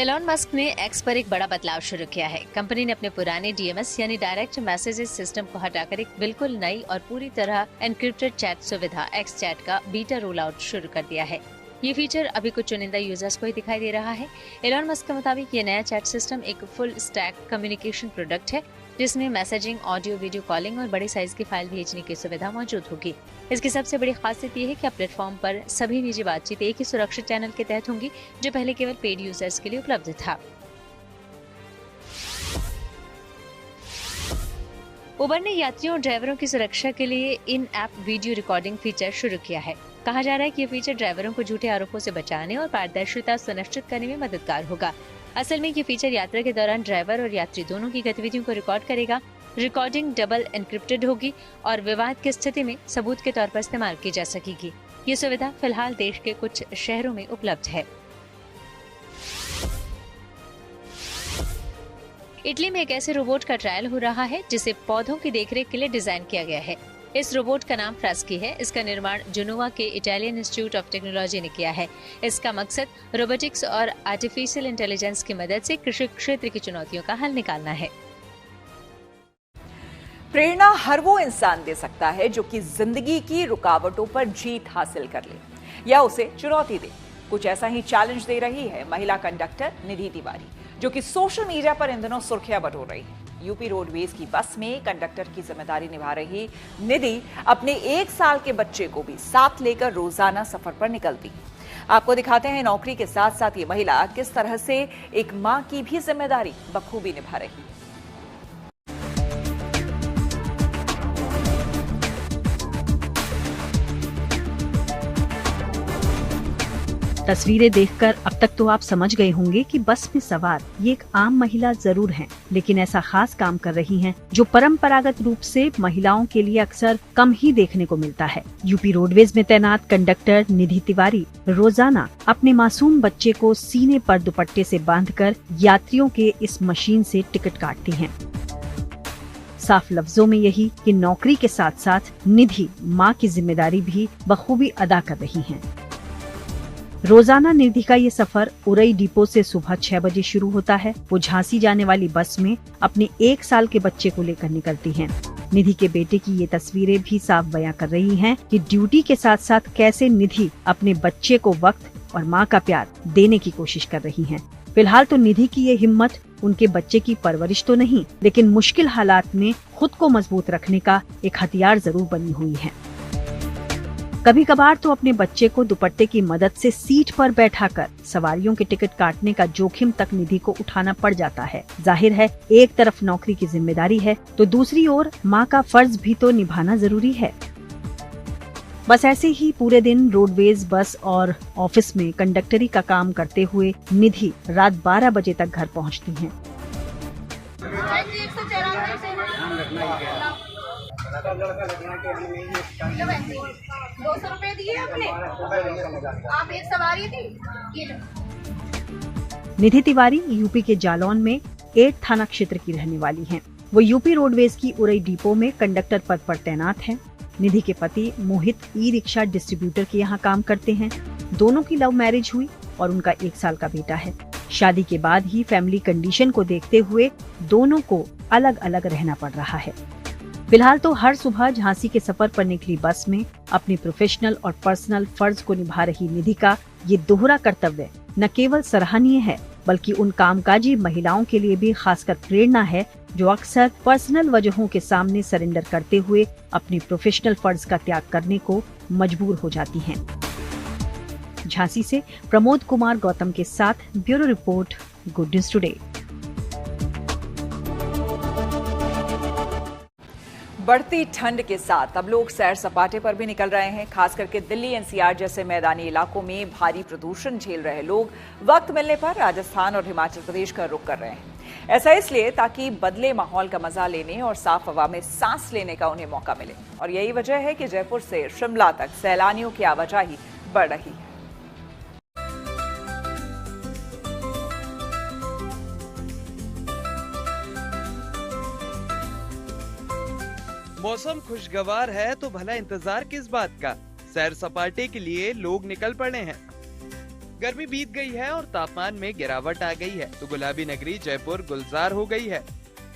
एलॉन मस्क ने एक्स पर एक बड़ा बदलाव शुरू किया है। कंपनी ने अपने पुराने DMS यानी डायरेक्ट मैसेजेस सिस्टम को हटाकर एक बिल्कुल नई और पूरी तरह एनक्रिप्टेड चैट सुविधा एक्स चैट का बीटा रोल आउट शुरू कर दिया है। ये फीचर अभी कुछ चुनिंदा यूजर्स को ही दिखाई दे रहा है। एलॉन मस्क के मुताबिक ये नया चैट सिस्टम एक फुल स्टैक कम्युनिकेशन प्रोडक्ट है जिसमें मैसेजिंग, ऑडियो, वीडियो कॉलिंग और बड़े साइज की फाइल भेजने की सुविधा मौजूद होगी। इसकी सबसे बड़ी खासियत ये है कि अब प्लेटफॉर्म पर सभी निजी बातचीत एक ही सुरक्षित चैनल के तहत होंगी, जो पहले केवल पेड यूजर्स के लिए उपलब्ध था। उबर ने यात्रियों और ड्राइवरों की सुरक्षा के लिए इन ऐप वीडियो रिकॉर्डिंग फीचर शुरू किया है। कहा जा रहा है कि ये फीचर ड्राइवरों को झूठे आरोपों से बचाने और पारदर्शिता सुनिश्चित करने में मददगार होगा। असल में ये फीचर यात्रा के दौरान ड्राइवर और यात्री दोनों की गतिविधियों को रिकॉर्ड करेगा। रिकॉर्डिंग डबल एन्क्रिप्टेड होगी और विवाद की स्थिति में सबूत के तौर पर इस्तेमाल की जा सकेगी। ये सुविधा फिलहाल देश के कुछ शहरों में उपलब्ध है। इटली में एक ऐसे रोबोट का ट्रायल हो रहा है जिसे पौधों की देखरेख के लिए डिजाइन किया गया है। इस रोबोट का नाम फ्रास्की है। इसका निर्माण जेनोवा के इटालियन इंस्टीट्यूट ऑफ टेक्नोलॉजी ने किया है। इसका मकसद रोबोटिक्स और आर्टिफिशियल इंटेलिजेंस की मदद से कृषि क्षेत्र की चुनौतियों का हल निकालना है। प्रेरणा हर वो इंसान दे सकता है जो कि जिंदगी की रुकावटों पर जीत हासिल कर ले या उसे चुनौती दे। कुछ ऐसा ही चैलेंज दे रही है महिला कंडक्टर निधि तिवारी, जो कि सोशल मीडिया पर इन दिनों सुर्खियां बटोर रही है। यूपी रोडवेज की बस में कंडक्टर की जिम्मेदारी निभा रही निधि अपने 1 साल के बच्चे को भी साथ लेकर रोजाना सफर पर निकलती। आपको दिखाते हैं नौकरी के साथ साथ ये महिला किस तरह से एक मां की भी जिम्मेदारी बखूबी निभा रही है। तस्वीरें देखकर अब तक तो आप समझ गए होंगे कि बस में सवार ये एक आम महिला जरूर हैं, लेकिन ऐसा खास काम कर रही हैं जो परंपरागत रूप से महिलाओं के लिए अक्सर कम ही देखने को मिलता है। यूपी रोडवेज में तैनात कंडक्टर निधि तिवारी रोजाना अपने मासूम बच्चे को सीने पर दुपट्टे से बांधकर यात्रियों के इस मशीन से टिकट काटती हैं। साफ लफ्जों में यही कि नौकरी के साथ साथ निधि माँ की जिम्मेदारी भी बखूबी अदा कर रही हैं। रोजाना निधि का ये सफर उरई डिपो से सुबह 6 बजे शुरू होता है। वो झांसी जाने वाली बस में अपने 1 साल के बच्चे को लेकर निकलती हैं। निधि के बेटे की ये तस्वीरें भी साफ बयां कर रही हैं कि ड्यूटी के साथ साथ कैसे निधि अपने बच्चे को वक्त और माँ का प्यार देने की कोशिश कर रही हैं। फिलहाल तो निधि की ये हिम्मत उनके बच्चे की परवरिश तो नहीं, लेकिन मुश्किल हालात में खुद को मजबूत रखने का एक हथियार जरूर बनी हुई है। कभी कभार तो अपने बच्चे को दुपट्टे की मदद से सीट पर बैठाकर सवारियों के टिकट काटने का जोखिम तक निधि को उठाना पड़ जाता है। जाहिर है एक तरफ नौकरी की जिम्मेदारी है तो दूसरी ओर माँ का फर्ज भी तो निभाना जरूरी है। बस ऐसे ही पूरे दिन रोडवेज बस और ऑफिस में कंडक्टरी का काम करते हुए निधि रात 12 बजे तक घर पहुँचती हैं। 200 रुपए दिए आपने, आप एक सवारी थी। निधि तिवारी यूपी के जालौन में 8 थाना क्षेत्र की रहने वाली हैं। वो यूपी रोडवेज की उरई डिपो में कंडक्टर पद पर तैनात हैं। निधि के पति मोहित ई-रिक्शा डिस्ट्रीब्यूटर के यहाँ काम करते हैं। दोनों की लव मैरिज हुई और उनका 1 साल का बेटा है। शादी के बाद ही फैमिली कंडीशन को देखते हुए दोनों को अलग अलग रहना पड़ रहा है। फिलहाल तो हर सुबह झांसी के सफर पर निकली बस में अपने प्रोफेशनल और पर्सनल फर्ज को निभा रही निधि का ये दोहरा कर्तव्य न केवल सराहनीय है, बल्कि उन कामकाजी महिलाओं के लिए भी खासकर प्रेरणा है जो अक्सर पर्सनल वजहों के सामने सरेंडर करते हुए अपने प्रोफेशनल फर्ज का त्याग करने को मजबूर हो जाती हैं। झांसी से प्रमोद कुमार गौतम के साथ bureau report, good news today. बढ़ती ठंड के साथ अब लोग सैर सपाटे पर भी निकल रहे हैं। खास करके दिल्ली एनसीआर जैसे मैदानी इलाकों में भारी प्रदूषण झेल रहे लोग वक्त मिलने पर राजस्थान और हिमाचल प्रदेश का रुख कर रहे हैं। ऐसा इसलिए ताकि बदले माहौल का मजा लेने और साफ हवा में सांस लेने का उन्हें मौका मिले। और यही वजह है कि जयपुर से शिमला तक सैलानियों की आवाजाही बढ़ रही है। मौसम खुशगवार है तो भला इंतजार किस बात का। सैर सपाटे के लिए लोग निकल पड़े हैं। गर्मी बीत गई है और तापमान में गिरावट आ गई है तो गुलाबी नगरी जयपुर गुलजार हो गई है।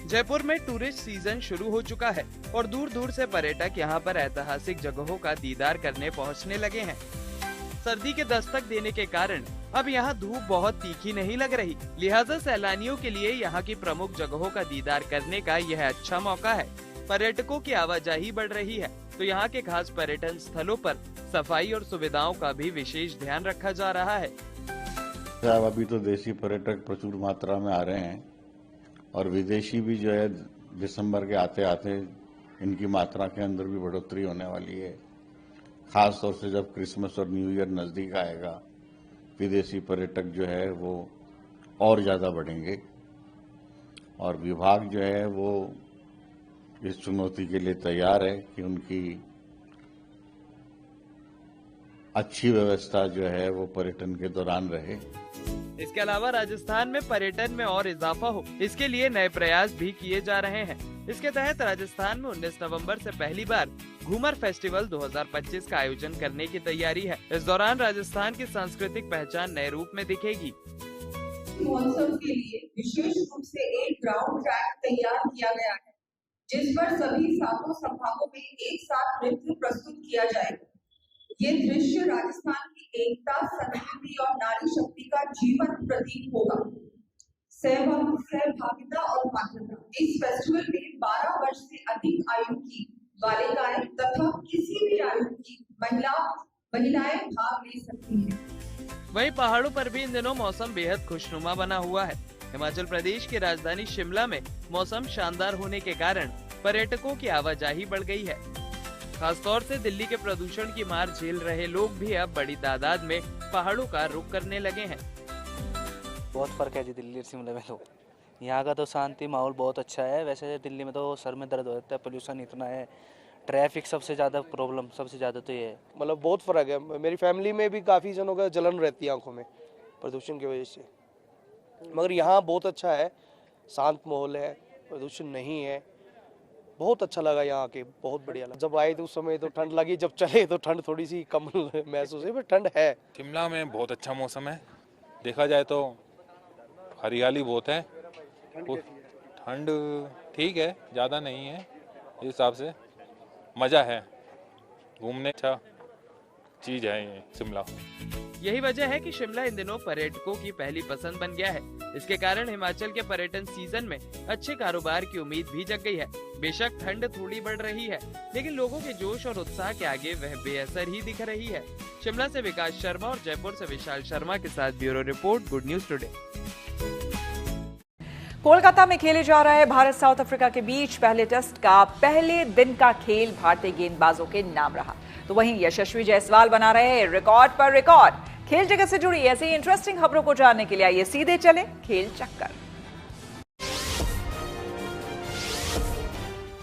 जयपुर में टूरिस्ट सीजन शुरू हो चुका है और दूर दूर से पर्यटक यहां पर ऐतिहासिक जगहों का दीदार करने पहुंचने लगे हैं। सर्दी के दस्तक देने के कारण अब यहाँ धूप बहुत तीखी नहीं लग रही, लिहाजा सैलानियों के लिए यहाँ की प्रमुख जगहों का दीदार करने का यह अच्छा मौका है। पर्यटकों की आवाजाही बढ़ रही है, तो यहाँ के खास पर्यटन स्थलों पर सफाई और सुविधाओं का भी विशेष ध्यान रखा जा रहा है। अभी तो देशी पर्यटक प्रचुर मात्रा में आ रहे हैं और विदेशी भी जो है दिसंबर के आते आते इनकी मात्रा के अंदर भी बढ़ोतरी होने वाली है। खास तौर से जब क्रिसमस और न्यू ईयर नजदीक आएगा, विदेशी पर्यटक जो है वो और ज्यादा बढ़ेंगे और विभाग जो है वो इस चुनौती के लिए तैयार है कि उनकी अच्छी व्यवस्था जो है वो पर्यटन के दौरान रहे। इसके अलावा राजस्थान में पर्यटन में और इजाफा हो, इसके लिए नए प्रयास भी किए जा रहे हैं। इसके तहत राजस्थान में 19 नवंबर से पहली बार घूमर फेस्टिवल 2025 का आयोजन करने की तैयारी है। इस दौरान राजस्थान की सांस्कृतिक पहचान नए रूप में दिखेगी। महोत्सव के लिए विशेष रूप से एक ग्राउंड ट्रैक तैयार किया गया है, जिस पर सभी सातों संभागों में एक साथ नृत्य प्रस्तुत किया जाएगा। ये दृश्य राजस्थान की एकता, संस्कृति और नारी शक्ति का जीवंत प्रतीक होगा। सहभागिता और मान्यता। इस फेस्टिवल में 12 वर्ष से अधिक आयु की बालिकाएं तथा किसी भी आयु की महिलाएं भाग ले सकती हैं। वहीं पहाड़ों पर भी इन दिनों मौसम बेहद खुशनुमा बना हुआ है। हिमाचल प्रदेश की राजधानी शिमला में मौसम शानदार होने के कारण पर्यटकों की आवाजाही बढ़ गई है। खासतौर से दिल्ली के प्रदूषण की मार झेल रहे लोग भी अब बड़ी तादाद में पहाड़ों का रुख करने लगे हैं। बहुत फर्क है जी दिल्ली और शिमला में। तो यहाँ का तो शांति माहौल बहुत अच्छा है। वैसे दिल्ली में तो सर में दर्द हो जाता है, पोल्यूशन इतना है, ट्रैफिक सबसे ज़्यादा प्रॉब्लम, सबसे ज़्यादा तो ये है। मतलब बहुत फ़र्क है। मेरी फैमिली में भी काफ़ी जनों का जलन रहती है आंखों में प्रदूषण की वजह से, मगर यहाँ बहुत अच्छा है, शांत माहौल है, प्रदूषण नहीं है। बहुत अच्छा लगा यहाँ के, बहुत बढ़िया लगा। जब आए तो उस समय तो ठंड लगी, जब चले तो ठंड थोड़ी सी कम महसूस हुई, पर ठंड है। शिमला में बहुत अच्छा मौसम है, देखा जाए तो हरियाली बहुत है, ठंड ठीक है, ज़्यादा नहीं है, इस हिसाब से मज़ा है घूमने, अच्छा चीज़ है ये शिमला। यही वजह है कि शिमला इन दिनों पर्यटकों की पहली पसंद बन गया है। इसके कारण हिमाचल के पर्यटन सीजन में अच्छे कारोबार की उम्मीद भी जग गई है। बेशक ठंड थोड़ी बढ़ रही है, लेकिन लोगों के जोश और उत्साह के आगे वह बेअसर ही दिख रही है। शिमला से विकास शर्मा और जयपुर से विशाल शर्मा के साथ bureau report, good news today. Kolkata में खेले जा रहे भारत साउथ अफ्रीका के बीच पहले टेस्ट का पहले दिन का खेल भारतीय गेंदबाजों के नाम रहा, तो वहीं यशस्वी जायसवाल बना रहे रिकॉर्ड पर रिकॉर्ड। खेल जगत से जुड़ी ऐसी इंटरेस्टिंग खबरों को जानने के लिए आइए सीधे चले खेल चक्कर।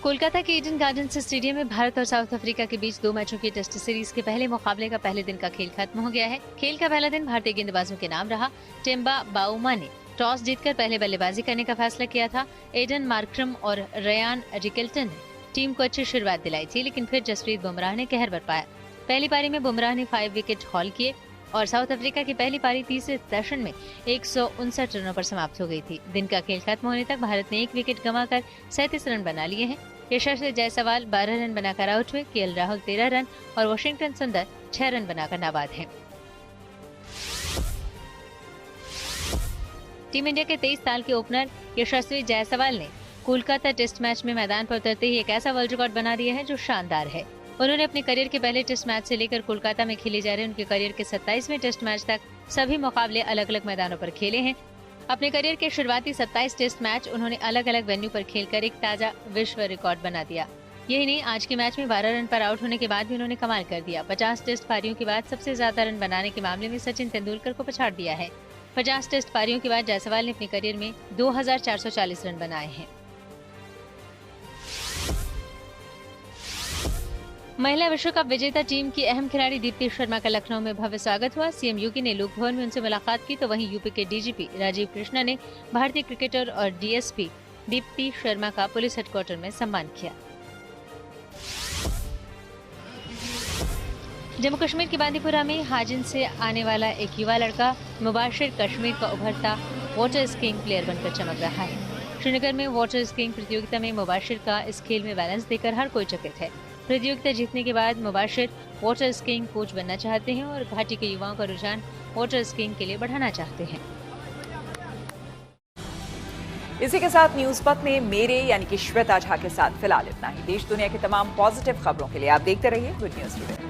कोलकाता के ईडन गार्डन्स स्टेडियम में भारत और साउथ अफ्रीका के बीच 2 मैचों की टेस्ट सीरीज के पहले मुकाबले का पहले दिन का खेल खत्म हो गया है। खेल का पहला दिन भारतीय गेंदबाजों के नाम रहा। टेम्बा बाउमा ने टॉस जीतकर पहले बल्लेबाजी करने का फैसला किया था। एडन मार्क्रम और रयान रिकेल्टन ने टीम को अच्छी शुरुआत दिलाई थी, लेकिन फिर जसप्रीत बुमराह ने कहर बरपाया। पहली पारी में बुमराह ने 5 विकेट हॉल किए और साउथ अफ्रीका की पहली पारी तीसरे दर्शन में 159 रनों पर समाप्त हो गई थी। दिन का खेल खत्म होने तक भारत ने 1 विकेट गंवाकर 37 रन बना लिए हैं। यशस्वी जायसवाल 12 रन बनाकर आउट हुए, केएल राहुल 13 रन और वाशिंगटन सुंदर 6 रन बनाकर नाबाद हैं। टीम इंडिया के 23 साल के ओपनर यशस्वी जायसवाल ने कोलकाता टेस्ट मैच में मैदान पर उतरते ही एक ऐसा वर्ल्ड रिकॉर्ड बना दिया है जो शानदार है। उन्होंने अपने करियर के पहले टेस्ट मैच से लेकर कोलकाता में खेले जा रहे उनके करियर के 27वें टेस्ट मैच तक सभी मुकाबले अलग अलग मैदानों पर खेले हैं। अपने करियर के शुरुआती 27 टेस्ट मैच उन्होंने अलग अलग वेन्यू पर खेलकर एक ताजा विश्व रिकॉर्ड बना दिया। यही नहीं, आज के मैच में 12 रन पर आउट होने के बाद भी उन्होंने कमाल कर दिया। 50 टेस्ट पारियों के बाद सबसे ज्यादा रन बनाने के मामले में सचिन तेंदुलकर को पछाड़ दिया है। 50 टेस्ट पारियों के बाद जायसवाल ने अपने करियर में 2440 रन बनाए हैं। महिला विश्व कप विजेता टीम की अहम खिलाड़ी दीप्ति शर्मा का लखनऊ में भव्य स्वागत हुआ। सीएम योगी ने लोक भवन में उनसे मुलाकात की, तो वहीं यूपी के डीजीपी राजीव कृष्णा ने भारतीय क्रिकेटर और डीएसपी दीप्ति शर्मा का पुलिस हेडक्वार्टर में सम्मान किया। जम्मू कश्मीर के बांदीपुरा में हाजिन से आने वाला एक युवा लड़का मुबाशिर कश्मीर का उभरता वाटर स्कीइंग प्लेयर बनकर चमक रहा है। श्रीनगर में वाटर स्कीइंग प्रतियोगिता में मुबाशिर का इस खेल में बैलेंस देकर हर कोई चकित है। प्रतियोगिता जीतने के बाद मुबाशिर वाटर स्कीइंग कोच बनना चाहते हैं और घाटी के युवाओं का रुझान वाटर स्कीइंग के लिए बढ़ाना चाहते हैं। इसी के साथ न्यूज पथ में मेरे यानी कि श्वेता झा के साथ फिलहाल इतना ही। देश दुनिया की तमाम पॉजिटिव खबरों के लिए आप देखते रहिए गुड न्यूज टुडे।